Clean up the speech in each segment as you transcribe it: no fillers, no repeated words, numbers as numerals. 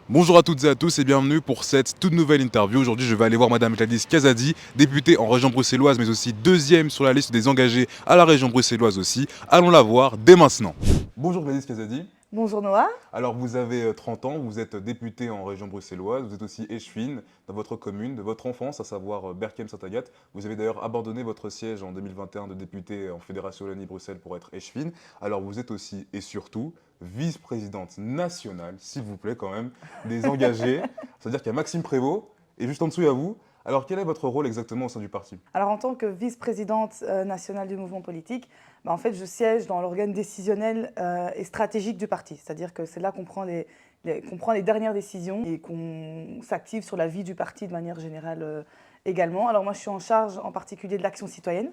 Bonjour à toutes et à tous et bienvenue pour cette toute nouvelle interview. Aujourd'hui, je vais aller voir Madame Gladys Kazadi, députée en région bruxelloise, mais aussi deuxième sur la liste des engagés à la région bruxelloise aussi. Allons la voir dès maintenant. Bonjour Gladys Kazadi. Bonjour Noah. Alors vous avez 30 ans, vous êtes députée en région bruxelloise, vous êtes aussi échevine dans votre commune, de votre enfance, à savoir Berchem-Saint-Agathe. Vous avez d'ailleurs abandonné votre siège en 2021 de député en Fédération Wallonie-Bruxelles pour être échevine. Alors vous êtes aussi et surtout vice-présidente nationale, s'il vous plaît quand même, des engagés. C'est-à-dire qu'il y a Maxime Prévost et juste en dessous il y a vous. Alors quel est votre rôle exactement au sein du parti? Alors en tant que vice-présidente nationale du mouvement politique, en fait je siège dans l'organe décisionnel et stratégique du parti. C'est-à-dire que c'est là qu'on prend les dernières décisions et qu'on s'active sur la vie du parti de manière générale également. Alors moi je suis en charge en particulier de l'action citoyenne.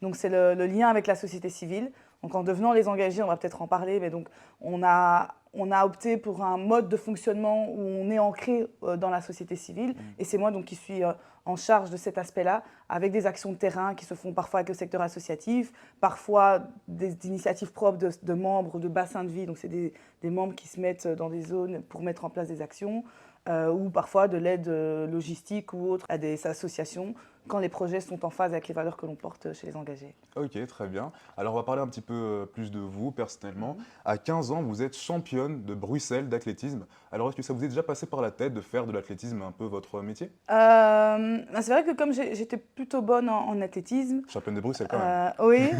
Donc c'est le lien avec la société civile. Donc en devenant les engagés, on va peut-être en parler, mais donc on a opté pour un mode de fonctionnement où on est ancré dans la société civile. Et c'est moi donc qui suis en charge de cet aspect-là, avec des actions de terrain qui se font parfois avec le secteur associatif, parfois des initiatives propres de membres de bassins de vie. Donc c'est des membres qui se mettent dans des zones pour mettre en place des actions, ou parfois de l'aide logistique ou autre à des associations quand les projets sont en phase avec les valeurs que l'on porte chez les engagés. Ok, très bien. Alors on va parler un petit peu plus de vous personnellement. À 15 ans, vous êtes championne de Bruxelles d'athlétisme. Alors est-ce que ça vous est déjà passé par la tête de faire de l'athlétisme un peu votre métier? C'est vrai que comme j'étais plutôt bonne en athlétisme, Championne de Bruxelles quand même. oui,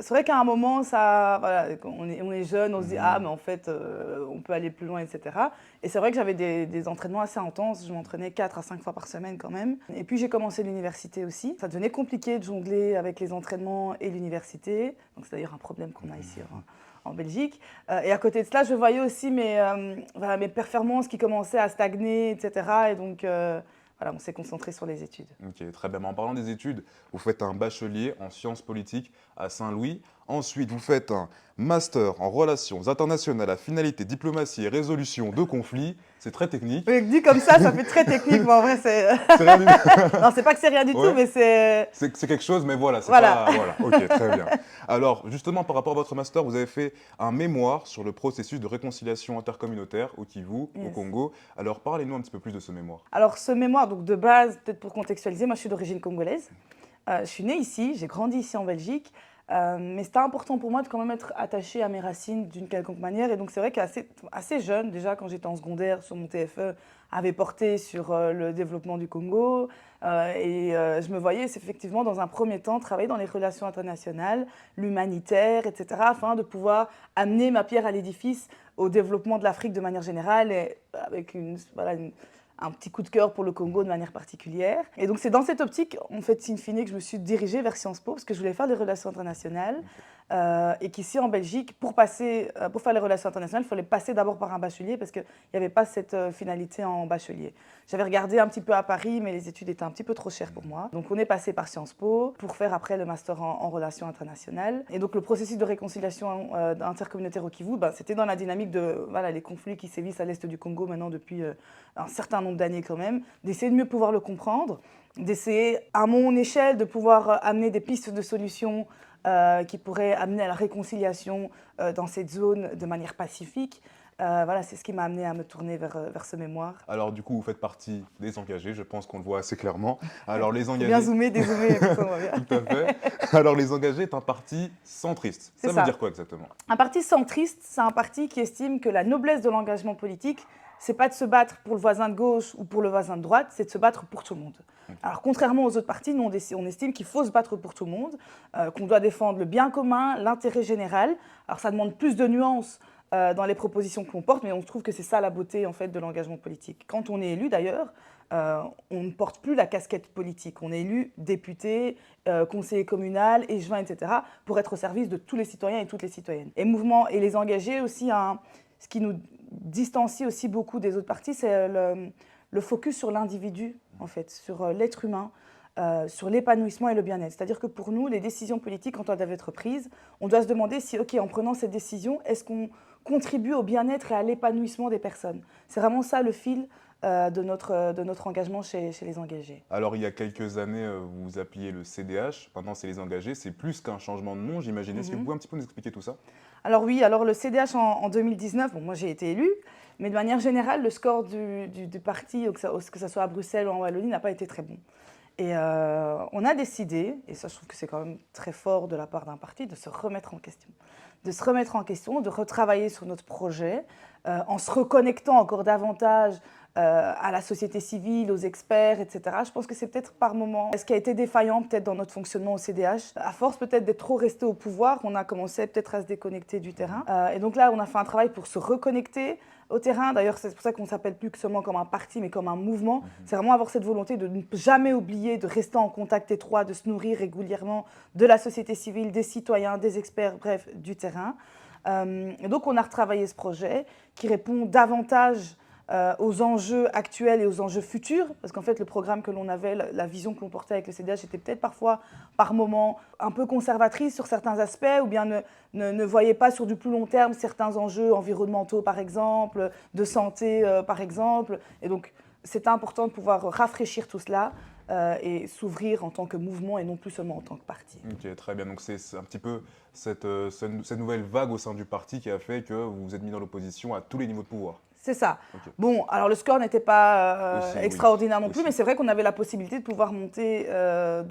c'est vrai qu'à un moment, ça, voilà, on est jeune, on se dit ah mais en fait on peut aller plus loin, etc. Et c'est vrai que j'avais des entraînements assez intenses. Je m'entraînais 4 à 5 fois par semaine quand même. Et puis j'ai commencé l'université aussi. Ça devenait compliqué de jongler avec les entraînements et l'université. Donc c'est d'ailleurs un problème qu'on a ici en Belgique. Et à côté de cela, je voyais aussi voilà, mes performances qui commençaient à stagner, etc. Et donc voilà, on s'est concentré sur les études. Ok, très bien. Mais en parlant des études, vous faites un bachelier en sciences politiques à Saint-Louis. Ensuite, vous faites un master en relations internationales à finalité diplomatie et résolution de conflits. C'est très technique. Oui, dit comme ça fait très technique, mais en vrai, c'est... C'est rien du tout. Non, c'est pas que c'est rien du tout, Ouais. mais c'est... C'est quelque chose, mais voilà, c'est Voilà. pas. Voilà, ok, très bien. Alors, justement, par rapport à votre master, vous avez fait un mémoire sur le processus de réconciliation intercommunautaire au Kivu, au Yes. Congo. Alors, parlez-nous un petit peu plus de ce mémoire. Alors, ce mémoire, donc de base, peut-être pour contextualiser, moi, je suis d'origine congolaise. Je suis née ici, j'ai grandi ici en Belgique. Mais c'était important pour moi de quand même être attachée à mes racines d'une quelconque manière. Et donc, c'est vrai qu'assez jeune, déjà, quand j'étais en secondaire, sur mon TFE, avait porté sur le développement du Congo. Je me voyais effectivement, dans un premier temps, travailler dans les relations internationales, l'humanitaire, etc., afin de pouvoir amener ma pierre à l'édifice au développement de l'Afrique de manière générale, et avec un petit coup de cœur pour le Congo de manière particulière. Et donc c'est dans cette optique, en fait, in fine, que je me suis dirigée vers Sciences Po, parce que je voulais faire des relations internationales, et qu'ici en Belgique, pour faire les relations internationales, il fallait passer d'abord par un bachelier, parce qu'il n'y avait pas cette finalité en bachelier. J'avais regardé un petit peu à Paris, mais les études étaient un petit peu trop chères pour moi. Donc on est passé par Sciences Po pour faire après le master en relations internationales. Et donc le processus de réconciliation intercommunautaire au Kivu, c'était dans la dynamique de voilà, les conflits qui sévissent à l'est du Congo maintenant depuis un certain nombre d'années quand même, d'essayer de mieux pouvoir le comprendre, d'essayer à mon échelle de pouvoir amener des pistes de solutions qui pourraient amener à la réconciliation dans cette zone de manière pacifique. Voilà, c'est ce qui m'a amené à me tourner vers ce mémoire. Alors, du coup, vous faites partie des engagés, je pense qu'on le voit assez clairement. Alors, les engagés. Bien zoomer, dézoomer, comme ça on va bien. Tout à fait. Alors, les engagés est un parti centriste. Ça veut dire quoi exactement? Un parti centriste, c'est un parti qui estime que la noblesse de l'engagement politique, c'est pas de se battre pour le voisin de gauche ou pour le voisin de droite, c'est de se battre pour tout le monde. Alors, contrairement aux autres partis, nous, on estime qu'il faut se battre pour tout le monde, qu'on doit défendre le bien commun, l'intérêt général. Alors, ça demande plus de nuances dans les propositions que l'on porte, mais on trouve que c'est ça la beauté, en fait, de l'engagement politique. Quand on est élu, d'ailleurs, on ne porte plus la casquette politique. On est élu député, conseiller communal, échevin, etc., pour être au service de tous les citoyens et toutes les citoyennes. Et mouvement et les engagés aussi, ce qui nous distancie aussi beaucoup des autres partis, c'est le focus sur l'individu, en fait, sur l'être humain, sur l'épanouissement et le bien-être. C'est-à-dire que pour nous, les décisions politiques, quand elles doivent être prises, on doit se demander si, ok, en prenant cette décision, est-ce qu'on contribue au bien-être et à l'épanouissement des personnes? C'est vraiment ça le fil de notre engagement chez les engagés. Alors, il y a quelques années, vous appuyez le CDH, maintenant c'est les engagés, c'est plus qu'un changement de nom, j'imagine. Est-ce que vous pouvez un petit peu nous expliquer tout ça? Alors oui, alors le CDH en 2019, bon, moi j'ai été élue, Mais de manière générale, le score du parti, que ça soit à Bruxelles ou en Wallonie, n'a pas été très bon. Et on a décidé, et ça je trouve que c'est quand même très fort de la part d'un parti, de se remettre en question. De se remettre en question, de retravailler sur notre projet, en se reconnectant encore davantage à la société civile, aux experts, etc. Je pense que c'est peut-être par moment ce qui a été défaillant peut-être dans notre fonctionnement au CDH. À force peut-être d'être trop resté au pouvoir, on a commencé peut-être à se déconnecter du terrain. Et donc là, on a fait un travail pour se reconnecter au terrain. D'ailleurs, c'est pour ça qu'on ne s'appelle plus que seulement comme un parti, mais comme un mouvement. C'est vraiment avoir cette volonté de ne jamais oublier, de rester en contact étroit, de se nourrir régulièrement de la société civile, des citoyens, des experts, bref, du terrain. Et donc, on a retravaillé ce projet qui répond davantage aux enjeux actuels et aux enjeux futurs, parce qu'en fait le programme que l'on avait, la vision que l'on portait avec le CDH était peut-être parfois, par moments, un peu conservatrice sur certains aspects, ou bien ne voyait pas sur du plus long terme certains enjeux environnementaux par exemple, de santé par exemple, et donc c'est important de pouvoir rafraîchir tout cela et s'ouvrir en tant que mouvement et non plus seulement en tant que parti. Ok, très bien. Donc c'est un petit peu cette nouvelle vague au sein du parti qui a fait que vous vous êtes mis dans l'opposition à tous les niveaux de pouvoir. C'est ça. Ok. Bon, alors le score n'était pas Aussi, oui. extraordinaire non plus, Aussi. mais c'est vrai qu'on avait la possibilité de pouvoir monter à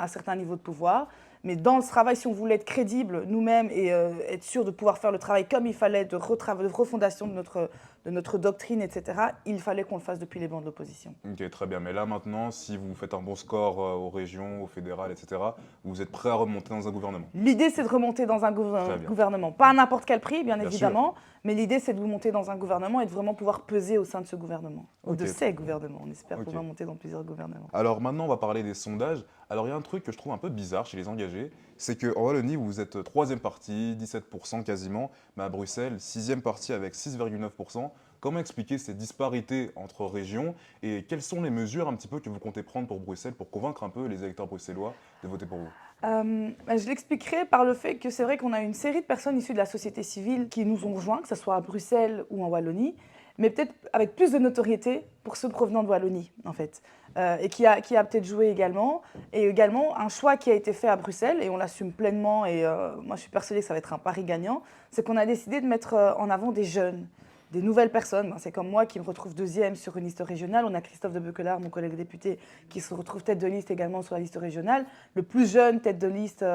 certains niveaux de pouvoir. Mais dans le travail, si on voulait être crédible nous-mêmes et être sûr de pouvoir faire le travail comme il fallait, de refondation de notre doctrine, etc., il fallait qu'on le fasse depuis les bancs de l'opposition. Ok, très bien. Mais là maintenant, si vous faites un bon score aux régions, au fédéral, etc., vous êtes prêt à remonter dans un gouvernement. L'idée, c'est de remonter dans un gouvernement. Pas à n'importe quel prix, bien évidemment, mais l'idée, c'est de vous monter dans un gouvernement et de vraiment pouvoir peser au sein de ce gouvernement, ou de ces gouvernements. On espère pouvoir monter dans plusieurs gouvernements. Alors maintenant, on va parler des sondages. Alors il y a un truc que je trouve un peu bizarre chez les engagés, c'est qu'en Wallonie, vous êtes 3e parti, 17% quasiment, mais à Bruxelles, 6e parti avec 6,9%. Comment expliquer ces disparités entre régions et quelles sont les mesures un petit peu que vous comptez prendre pour Bruxelles pour convaincre un peu les électeurs bruxellois de voter pour vous? Je l'expliquerai par le fait que c'est vrai qu'on a une série de personnes issues de la société civile qui nous ont rejoints, que ce soit à Bruxelles ou en Wallonie, mais peut-être avec plus de notoriété pour ceux provenant de Wallonie, en fait, et qui a peut-être joué également. Et également, un choix qui a été fait à Bruxelles, et on l'assume pleinement, et moi je suis persuadée que ça va être un pari gagnant, c'est qu'on a décidé de mettre en avant des jeunes, des nouvelles personnes. C'est comme moi qui me retrouve deuxième sur une liste régionale. On a Christophe de Beukelard, mon collègue député, qui se retrouve tête de liste également sur la liste régionale. Le plus jeune tête de liste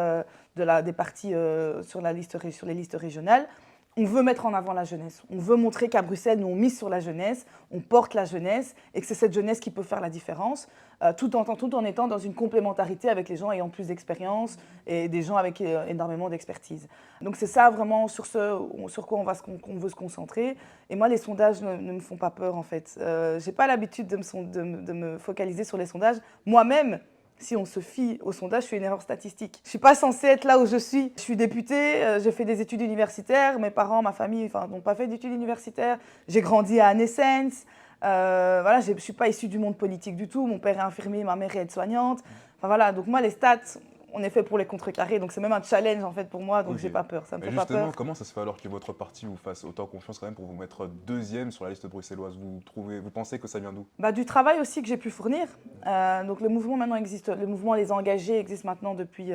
des partis sur les listes régionales. On veut mettre en avant la jeunesse. On veut montrer qu'à Bruxelles, nous, on mise sur la jeunesse, on porte la jeunesse et que c'est cette jeunesse qui peut faire la différence, tout en étant dans une complémentarité avec les gens ayant plus d'expérience et des gens avec énormément d'expertise. Donc c'est ça vraiment sur quoi on veut se concentrer. Et moi, les sondages ne me font pas peur, en fait. Je n'ai pas l'habitude de me focaliser sur les sondages. Moi-même, si on se fie au sondage, je fais une erreur statistique. Je ne suis pas censée être là où je suis. Je suis députée, j'ai fait des études universitaires. Mes parents, ma famille n'ont pas fait d'études universitaires. J'ai grandi à Anne-Essence. Voilà, je ne suis pas issue du monde politique du tout. Mon père est infirmier, ma mère est aide-soignante. Enfin, voilà, donc moi, les stats, on est fait pour les contrecarrer. Donc c'est même un challenge en fait pour moi, donc j'ai pas peur. Ça me fait pas peur. Justement, comment ça se fait alors que votre parti vous fasse autant confiance quand même pour vous mettre deuxième sur la liste bruxelloise? Vous pensez que ça vient d'où? Du travail aussi que j'ai pu fournir. Donc le mouvement maintenant existe, le mouvement Les Engagés existe maintenant depuis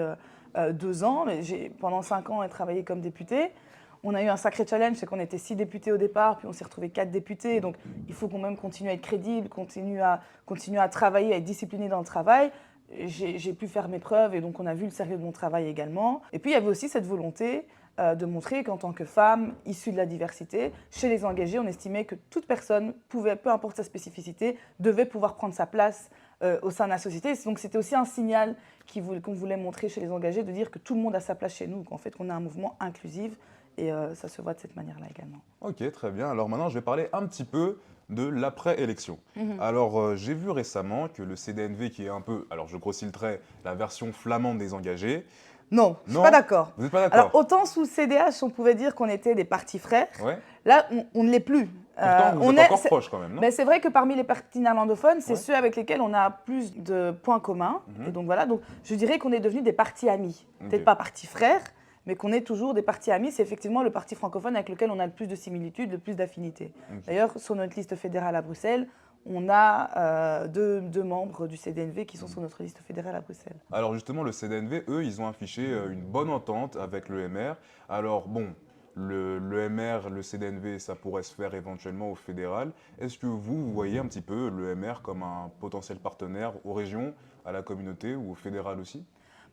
2 ans. J'ai pendant 5 ans travaillé comme députée. On a eu un sacré challenge, c'est qu'on était 6 députés au départ, puis on s'est retrouvé 4 députés. Donc il faut quand même continuer à être crédible, continuer à travailler, à être discipliné dans le travail. J'ai pu faire mes preuves et donc on a vu le sérieux de mon travail également. Et puis il y avait aussi cette volonté de montrer qu'en tant que femme issue de la diversité, chez les engagés, on estimait que toute personne pouvait, peu importe sa spécificité, devait pouvoir prendre sa place au sein de la société. Donc c'était aussi un signal qu'on voulait montrer chez les engagés, de dire que tout le monde a sa place chez nous, qu'en fait qu'on est un mouvement inclusif et ça se voit de cette manière-là également. Ok, très bien. Alors maintenant, je vais parler un petit peu de l'après-élection. Alors, j'ai vu récemment que le CDNV, qui est un peu, alors je grossis le trait, la version flamande des engagés. Non, je ne suis pas d'accord. Vous n'êtes pas d'accord? Alors, autant sous le CDH, on pouvait dire qu'on était des partis frères. Ouais. Là, on ne l'est plus. Pourtant, vous êtes encore proches quand même, non? Mais c'est vrai que parmi les partis néerlandophones, c'est ceux avec lesquels on a plus de points communs. Et donc voilà, donc je dirais qu'on est devenus des partis amis. Peut-être pas partis frères, mais qu'on est toujours des partis amis. C'est effectivement le parti francophone avec lequel on a le plus de similitudes, le plus d'affinités. D'ailleurs, sur notre liste fédérale à Bruxelles, on a deux membres du CDNV qui sont sur notre liste fédérale à Bruxelles. Alors justement, le CDNV, eux, ils ont affiché une bonne entente avec le MR. Alors bon, l'EMR, le CDNV, ça pourrait se faire éventuellement au fédéral. Est-ce que vous voyez un petit peu l'EMR comme un potentiel partenaire aux régions, à la communauté ou au fédéral aussi?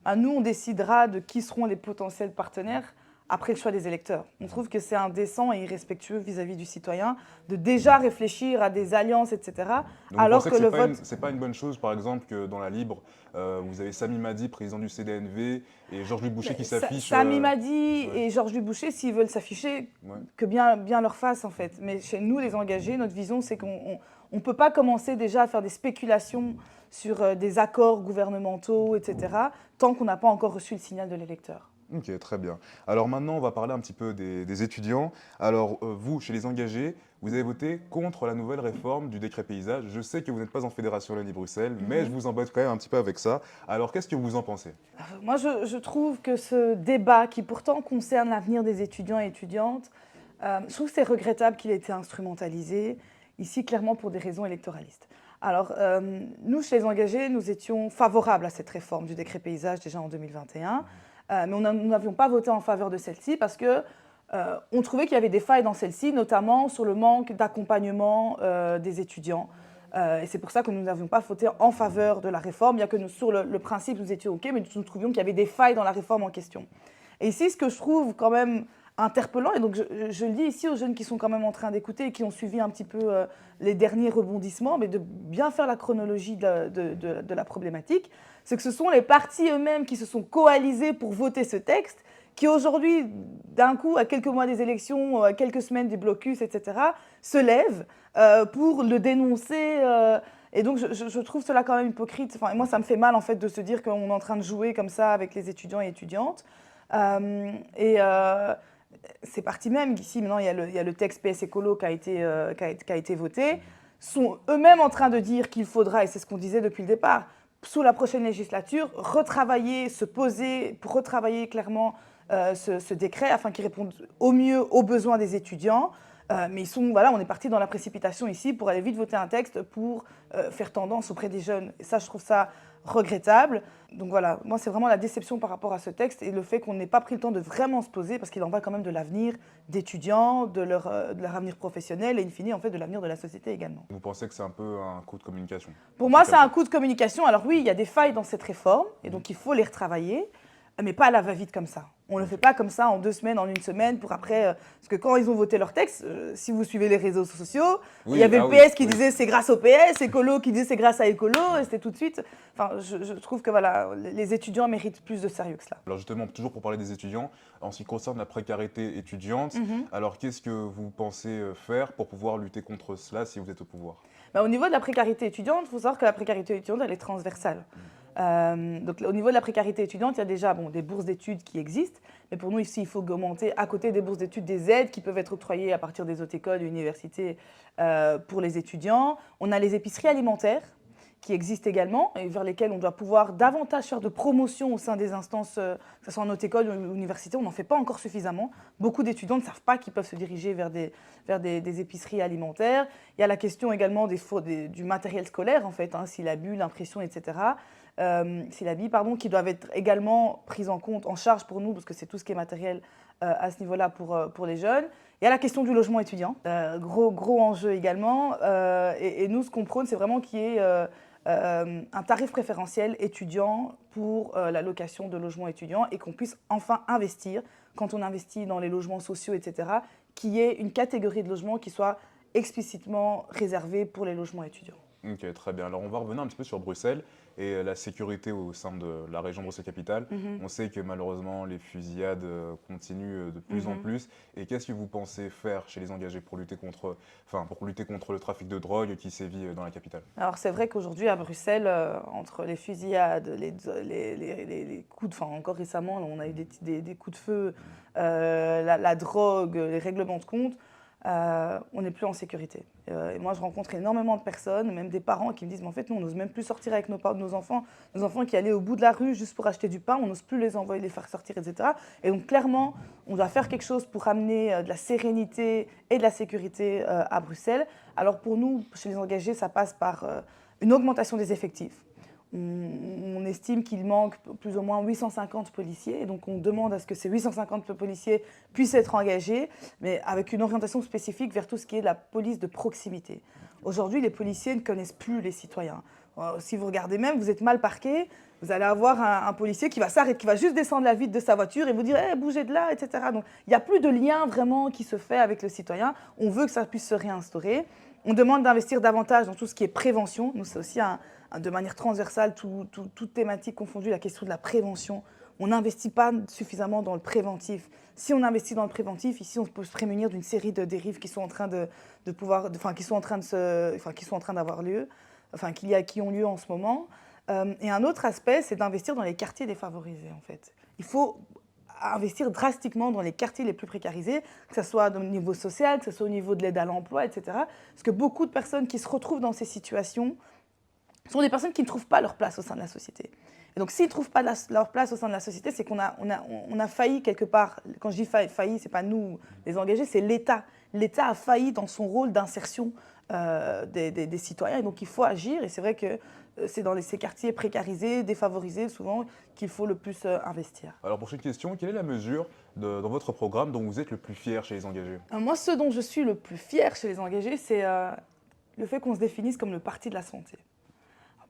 Bah, nous, on décidera de qui seront les potentiels partenaires après le choix des électeurs. On trouve que c'est indécent et irrespectueux vis-à-vis du citoyen de déjà réfléchir à des alliances, etc., Donc vous alors pensez que que le vote. c'est pas une bonne chose, par exemple, que dans la Libre, vous avez Sami Madi, président du CDNV, et Georges-Louis Boucher qui s'affiche. Sami Madi Ouais, et Georges Boucher, s'ils veulent s'afficher, ouais. que bien leur fasse en fait. Mais chez nous, les engagés, notre vision, c'est qu'on ne peut pas commencer déjà à faire des spéculations sur des accords gouvernementaux, etc., tant qu'on n'a pas encore reçu le signal de l'électeur. Ok, très bien. Alors maintenant, on va parler un petit peu des étudiants. Alors vous, chez les engagés, vous avez voté contre la nouvelle réforme du décret paysage. Je sais que vous n'êtes pas en Fédération Wallonie-Bruxelles, mais je vous embête quand même un petit peu avec ça. Alors qu'est-ce que vous en pensez? Moi, je trouve que ce débat, qui pourtant concerne l'avenir des étudiants et étudiantes, je trouve que c'est regrettable qu'il ait été instrumentalisé, ici clairement pour des raisons électoralistes. Alors, nous, chez les engagés, nous étions favorables à cette réforme du décret paysage déjà en 2021, mais nous n'avions pas voté en faveur de celle-ci parce que on trouvait qu'il y avait des failles dans celle-ci, notamment sur le manque d'accompagnement des étudiants. Et c'est pour ça que nous n'avions pas voté en faveur de la réforme, bien que nous, sur le principe, nous étions OK, mais nous trouvions qu'il y avait des failles dans la réforme en question. Et ici, ce que je trouve quand même interpellant, et donc je le dis ici aux jeunes qui sont quand même en train d'écouter et qui ont suivi un petit peu les derniers rebondissements, mais de bien faire la chronologie de la problématique, c'est que ce sont les partis eux-mêmes qui se sont coalisés pour voter ce texte, qui aujourd'hui, d'un coup, à quelques mois des élections, à quelques semaines du blocus, etc., se lèvent pour le dénoncer. Et donc, je trouve cela quand même hypocrite. Enfin, moi, ça me fait mal, en fait, de se dire qu'on est en train de jouer comme ça avec les étudiants et étudiantes. Ces partis même, ici, maintenant, il y a le texte PS Écolo qui a été voté, sont eux-mêmes en train de dire qu'il faudra, et c'est ce qu'on disait depuis le départ, sous la prochaine législature, retravailler, se poser pour retravailler clairement ce décret afin qu'il réponde au mieux aux besoins des étudiants. Mais voilà, on est parti dans la précipitation ici pour aller vite voter un texte pour faire tendance auprès des jeunes. Et ça, je trouve ça regrettable. Donc voilà, moi, c'est vraiment la déception par rapport à ce texte et le fait qu'on n'ait pas pris le temps de vraiment se poser parce qu'il en va quand même de l'avenir d'étudiants, de leur avenir professionnel et in fine, en fait, de l'avenir de la société également. Vous pensez que c'est un peu un coup de communication? Pour moi, c'est un coup de communication. Alors oui, il y a des failles dans cette réforme et donc il faut les retravailler, mais pas à la va-vite comme ça. On ne le fait pas comme ça en 2 semaines, en 1 semaine, pour après... parce que quand ils ont voté leur texte, si vous suivez les réseaux sociaux, il y avait le PS qui disait c'est grâce au PS, Écolo qui disait c'est grâce à Écolo, et c'était tout de suite... Enfin, je trouve que voilà, les étudiants méritent plus de sérieux que cela. Alors justement, toujours pour parler des étudiants, en ce qui concerne la précarité étudiante, alors qu'est-ce que vous pensez faire pour pouvoir lutter contre cela si vous êtes au pouvoir? Bah, au niveau de la précarité étudiante, il faut savoir que la précarité étudiante, elle est transversale. Donc au niveau de la précarité étudiante, il y a déjà des bourses d'études qui existent, mais pour nous ici, il faut augmenter à côté des bourses d'études des aides qui peuvent être octroyées à partir des hautes écoles et universités pour les étudiants. On a les épiceries alimentaires qui existent également et vers lesquelles on doit pouvoir davantage faire de promotion au sein des instances, que ce soit en haute école ou université, on n'en fait pas encore suffisamment. Beaucoup d'étudiants ne savent pas qu'ils peuvent se diriger vers des épiceries alimentaires. Il y a la question également du matériel scolaire, en fait, syllabus, l'impression, etc. Syllabi, qui doivent être également prises en compte, en charge pour nous, parce que c'est tout ce qui est matériel à ce niveau-là pour les jeunes. Il y a la question du logement étudiant, gros enjeu également. Et nous, ce qu'on prône, c'est vraiment qu'il y ait un tarif préférentiel étudiant pour la location de logements étudiants et qu'on puisse enfin investir, quand on investit dans les logements sociaux, etc., qu'il y ait une catégorie de logements qui soit explicitement réservée pour les logements étudiants. Ok, très bien. Alors on va revenir un petit peu sur Bruxelles et la sécurité au sein de la région Bruxelles-Capitale. On sait que malheureusement les fusillades continuent de plus en plus. Et qu'est-ce que vous pensez faire chez les engagés pour lutter contre le trafic de drogue qui sévit dans la capitale? Alors c'est vrai qu'aujourd'hui à Bruxelles, entre les fusillades, les coups de... Enfin encore récemment, on a eu des coups de feu, la drogue, les règlements de compte. On n'est plus en sécurité. Et moi, je rencontre énormément de personnes, même des parents qui me disent « Mais en fait, nous, on n'ose même plus sortir avec nos enfants. Nos enfants qui allaient au bout de la rue juste pour acheter du pain, on n'ose plus les envoyer, les faire sortir, etc. » Et donc, clairement, on doit faire quelque chose pour amener de la sérénité et de la sécurité à Bruxelles. Alors, pour nous, chez les engagés, ça passe par une augmentation des effectifs. On estime qu'il manque plus ou moins 850 policiers. Et donc, on demande à ce que ces 850 policiers puissent être engagés, mais avec une orientation spécifique vers tout ce qui est de la police de proximité. Aujourd'hui, les policiers ne connaissent plus les citoyens. Si vous regardez même, vous êtes mal parqué, vous allez avoir un policier qui va s'arrêter, qui va juste descendre la vitre de sa voiture et vous dire hey, « bougez de là », etc. Donc, il n'y a plus de lien vraiment qui se fait avec le citoyen. On veut que ça puisse se réinstaurer. On demande d'investir davantage dans tout ce qui est prévention. Nous, c'est aussi de manière transversale, toute thématique confondue, la question de la prévention. On n'investit pas suffisamment dans le préventif. Si on investit dans le préventif, ici, on peut se prémunir d'une série de dérives qui sont en train d'avoir lieu, qui ont lieu en ce moment. Et un autre aspect, c'est d'investir dans les quartiers défavorisés, en fait. Il faut investir drastiquement dans les quartiers les plus précarisés, que ce soit au niveau social, que ce soit au niveau de l'aide à l'emploi, etc. Parce que beaucoup de personnes qui se retrouvent dans ces situations sont des personnes qui ne trouvent pas leur place au sein de la société. Et donc, s'ils ne trouvent pas leur place au sein de la société, c'est qu'on a failli quelque part. Quand je dis failli, ce n'est pas nous les engagés, c'est l'État. L'État a failli dans son rôle d'insertion des citoyens. Et donc, il faut agir. Et c'est vrai que c'est dans ces quartiers précarisés, défavorisés, souvent, qu'il faut le plus investir. Alors pour cette question, quelle est la mesure dans votre programme dont vous êtes le plus fier chez les engagés? Moi, ce dont je suis le plus fier chez les engagés, c'est le fait qu'on se définisse comme le parti de la santé.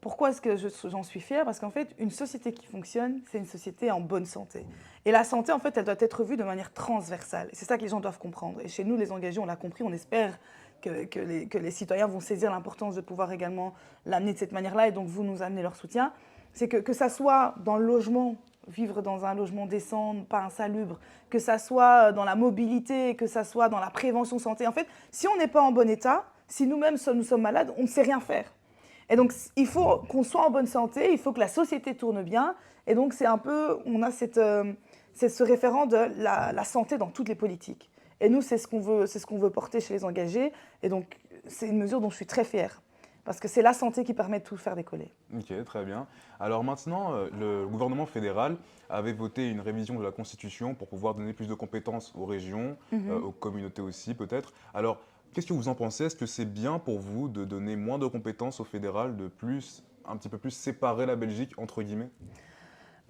Pourquoi est-ce que j'en suis fière? Parce qu'en fait, une société qui fonctionne, c'est une société en bonne santé. Et la santé, en fait, elle doit être vue de manière transversale. Et c'est ça que les gens doivent comprendre. Et chez nous, les engagés, on l'a compris, on espère que les citoyens vont saisir l'importance de pouvoir également l'amener de cette manière-là. Et donc, vous nous amenez leur soutien. C'est que ça soit dans le logement, vivre dans un logement décent, pas insalubre, que ça soit dans la mobilité, que ça soit dans la prévention santé. En fait, si on n'est pas en bon état, si nous-mêmes nous sommes malades, on ne sait rien faire. Et donc, il faut qu'on soit en bonne santé, il faut que la société tourne bien. Et donc, c'est un peu, on a ce référent de la santé dans toutes les politiques. Et nous, c'est ce qu'on veut porter chez les engagés. Et donc, c'est une mesure dont je suis très fière. Parce que c'est la santé qui permet de tout faire décoller. Ok, très bien. Alors maintenant, le gouvernement fédéral avait voté une révision de la Constitution pour pouvoir donner plus de compétences aux régions, aux communautés aussi peut-être. Alors, qu'est-ce que vous en pensez? Est-ce que c'est bien pour vous de donner moins de compétences au fédéral, un petit peu plus séparer la Belgique, entre guillemets?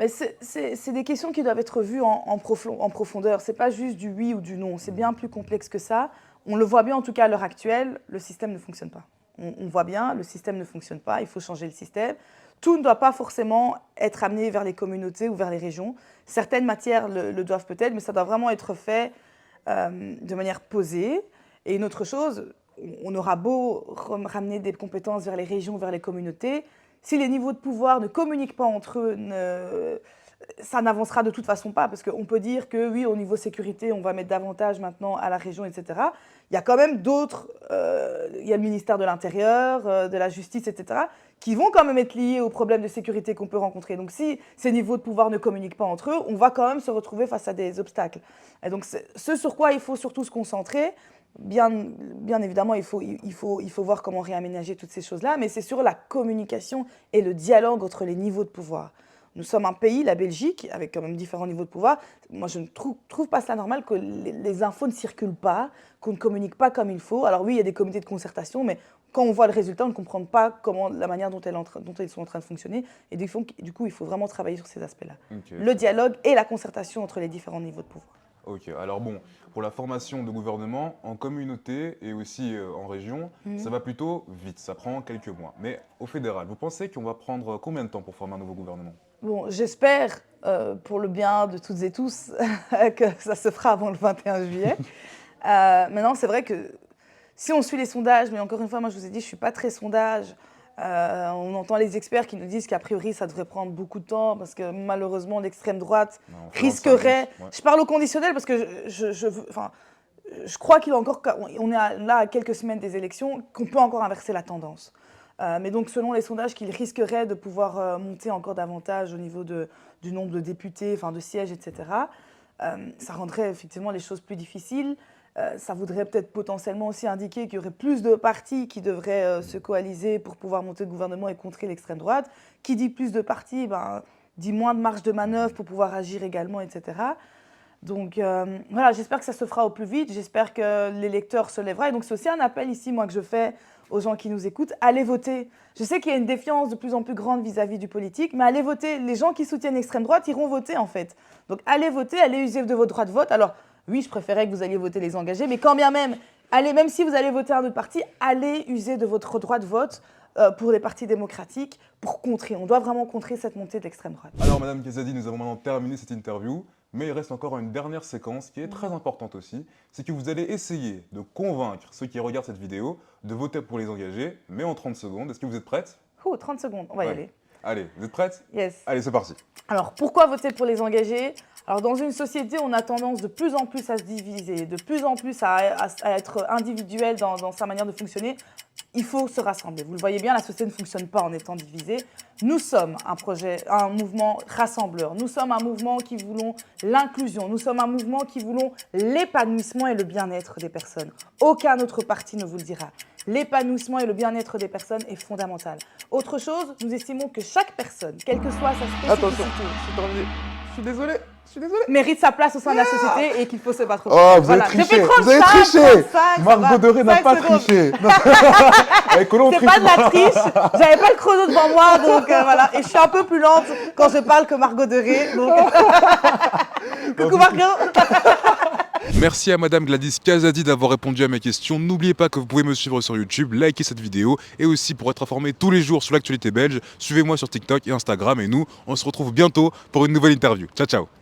C'est des questions qui doivent être vues en profondeur. Ce n'est pas juste du oui ou du non. C'est bien plus complexe que ça. On le voit bien, en tout cas à l'heure actuelle, le système ne fonctionne pas. On voit bien, le système ne fonctionne pas, il faut changer le système. Tout ne doit pas forcément être amené vers les communautés ou vers les régions. Certaines matières le doivent peut-être, mais ça doit vraiment être fait de manière posée. Et une autre chose, on aura beau ramener des compétences vers les régions, vers les communautés, si les niveaux de pouvoir ne communiquent pas entre eux, ça n'avancera de toute façon pas, parce qu'on peut dire que oui, au niveau sécurité, on va mettre davantage maintenant à la région, etc. Il y a quand même d'autres, il y a le ministère de l'Intérieur, de la Justice, etc., qui vont quand même être liés aux problèmes de sécurité qu'on peut rencontrer. Donc si ces niveaux de pouvoir ne communiquent pas entre eux, on va quand même se retrouver face à des obstacles. Et donc ce sur quoi il faut surtout se concentrer, bien évidemment, il faut voir comment réaménager toutes ces choses-là, mais c'est sur la communication et le dialogue entre les niveaux de pouvoir. Nous sommes un pays, la Belgique, avec quand même différents niveaux de pouvoir. Moi, je ne trouve pas cela normal que les infos ne circulent pas, qu'on ne communique pas comme il faut. Alors oui, il y a des comités de concertation, mais quand on voit le résultat, on ne comprend pas la manière dont ils sont en train de fonctionner. Et du coup, il faut vraiment travailler sur ces aspects-là. Okay. Le dialogue et la concertation entre les différents niveaux de pouvoir. Ok, alors bon, pour la formation de gouvernement, en communauté et aussi en région, ça va plutôt vite, ça prend quelques mois. Mais au fédéral, vous pensez qu'on va prendre combien de temps pour former un nouveau gouvernement? Bon, j'espère, pour le bien de toutes et tous, que ça se fera avant le 21 juillet. Maintenant, c'est vrai que si on suit les sondages, mais encore une fois, moi je vous ai dit, je ne suis pas très sondage. On entend les experts qui nous disent qu'a priori, ça devrait prendre beaucoup de temps parce que malheureusement, l'extrême droite risquerait... Ouais. Je parle au conditionnel parce que je crois qu'on est là à quelques semaines des élections, qu'on peut encore inverser la tendance. Mais donc, selon les sondages, qu'il risquerait de pouvoir monter encore davantage au niveau du nombre de députés, de sièges, etc. Ça rendrait effectivement les choses plus difficiles. Ça voudrait peut-être potentiellement aussi indiquer qu'il y aurait plus de partis qui devraient se coaliser pour pouvoir monter le gouvernement et contrer l'extrême droite. Qui dit plus de partis, dit moins de marge de manœuvre pour pouvoir agir également, etc. Donc voilà, j'espère que ça se fera au plus vite, j'espère que l'électeur se lèvera. Et donc c'est aussi un appel ici, moi, que je fais aux gens qui nous écoutent, allez voter. Je sais qu'il y a une défiance de plus en plus grande vis-à-vis du politique, mais allez voter. Les gens qui soutiennent l'extrême droite iront voter en fait. Donc allez voter, allez user de votre droit de vote. Alors oui, je préférais que vous alliez voter les engagés, mais quand bien même, allez, même si vous allez voter un autre parti, allez user de votre droit de vote pour les partis démocratiques, pour contrer. On doit vraiment contrer cette montée de l'extrême droite. Alors Madame Kezadi, nous avons maintenant terminé cette interview, mais il reste encore une dernière séquence qui est très importante aussi, c'est que vous allez essayer de convaincre ceux qui regardent cette vidéo de voter pour les engagés, mais en 30 secondes. Est-ce que vous êtes prête? 30 secondes, on va y aller. Allez, vous êtes prête? Yes. Allez, c'est parti. Alors, pourquoi voter pour les engagés? Alors, dans une société, on a tendance de plus en plus à se diviser, de plus en plus à être individuel dans sa manière de fonctionner. Il faut se rassembler. Vous le voyez bien, la société ne fonctionne pas en étant divisée. Nous sommes un mouvement rassembleur. Nous sommes un mouvement qui voulons l'inclusion. Nous sommes un mouvement qui voulons l'épanouissement et le bien-être des personnes. Aucun autre parti ne vous le dira. L'épanouissement et le bien-être des personnes est fondamental. Autre chose, nous estimons que chaque personne, quelle que soit sa spécificité, Attention, c'est terminé. Je suis désolé. mérite sa place au sein de la société et qu'il faut se battre pour. Oh, vous avez triché. Vous avez triché. Margot Doré n'a pas triché. Avec Colomb, c'est pas de la triche. J'avais pas le chrono devant moi, donc voilà. Et je suis un peu plus lente quand je parle que Margot Doré. Donc... Coucou Margot. Merci à Madame Gladys Kezadi d'avoir répondu à mes questions. N'oubliez pas que vous pouvez me suivre sur YouTube, liker cette vidéo et aussi pour être informé tous les jours sur l'actualité belge, suivez-moi sur TikTok et Instagram et nous, on se retrouve bientôt pour une nouvelle interview. Ciao ciao.